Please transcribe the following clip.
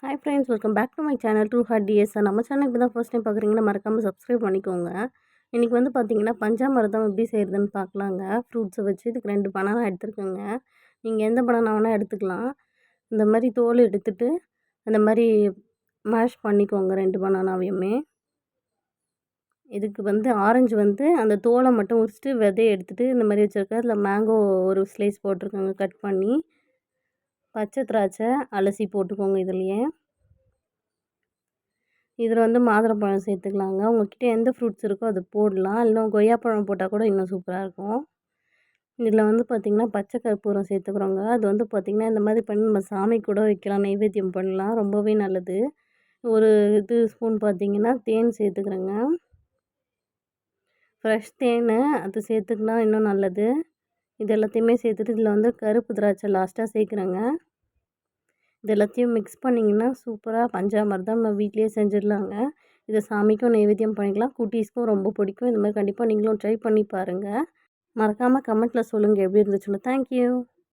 Hi friends, welcome back to my channel true heart TSR. நம்ம channel இப்போ தான் first time பார்க்குறீங்கன்னா மறக்காமல் சப்ஸ்கிரைப் பண்ணிக்கோங்க. இன்றைக்கி வந்து பார்த்திங்கன்னா பஞ்சாமிர்தம் எப்படி செய்கிறதுன்னு பார்க்கலாங்க. ஃப்ரூட்ஸை வச்சு இதுக்கு 2 பனானா எடுத்துருக்கோங்க. நீங்கள் எந்த பனானா வேணால் எடுத்துக்கலாம். இந்த மாதிரி தோல் எடுத்துட்டு அந்த மாதிரி மேஷ் பண்ணிக்கோங்க 2 பனானாவையுமே. இதுக்கு வந்து ஆரஞ்சு வந்து அந்த தோலை மட்டும் உரிச்சிட்டு விதையை எடுத்துகிட்டு இந்த மாதிரி வச்சுருக்கேன். அதில் மேங்கோ ஒரு ஸ்லைஸ் போட்டிருக்கோங்க கட் பண்ணி. பச்சை திராட்சை அலசி போட்டுக்கோங்க இதுலேயே. இதில் வந்து மாதுளம்பழம் சேர்த்துக்கலாங்க. உங்கள்கிட்ட எந்த ஃப்ரூட்ஸ் இருக்கோ அது போடலாம். இல்லைனா கொய்யாப்பழம் போட்டால் கூட இன்னும் சூப்பராக இருக்கும். இதில் வந்து பார்த்திங்கன்னா பச்சை கற்பூரம் சேர்த்துக்கிறோங்க. அது வந்து பார்த்திங்கன்னா இந்த மாதிரி பண்ணி நம்ம சாமி கூட வைக்கலாம், நைவேத்தியம் பண்ணலாம், ரொம்பவே நல்லது. ஒரு ஸ்பூன் பார்த்திங்கன்னா தேன் சேர்த்துக்கிறேங்க. ஃப்ரெஷ் தேன் அது சேர்த்துக்கினா இன்னும் நல்லது. இது எல்லாத்தையுமே சேர்த்துட்டு இதில் வந்து கருப்பு திராட்சை லாஸ்ட்டாக சேர்க்குறேங்க. இது எல்லாத்தையும் மிக்ஸ் பண்ணிங்கன்னா சூப்பராக பஞ்சாமிர்தம் நம்ம வீட்லேயே செஞ்சிடலாங்க. இதை சாமிக்கும் நைவேத்தியம் பண்ணிக்கலாம். குட்டீஸ்க்கும் ரொம்ப பிடிக்கும். இந்த மாதிரி கண்டிப்பாக நீங்களும் ட்ரை பண்ணி பாருங்கள். மறக்காமல் கமெண்ட்டில் சொல்லுங்கள் எப்படி இருந்துச்சுன்னு. தேங்க்யூ.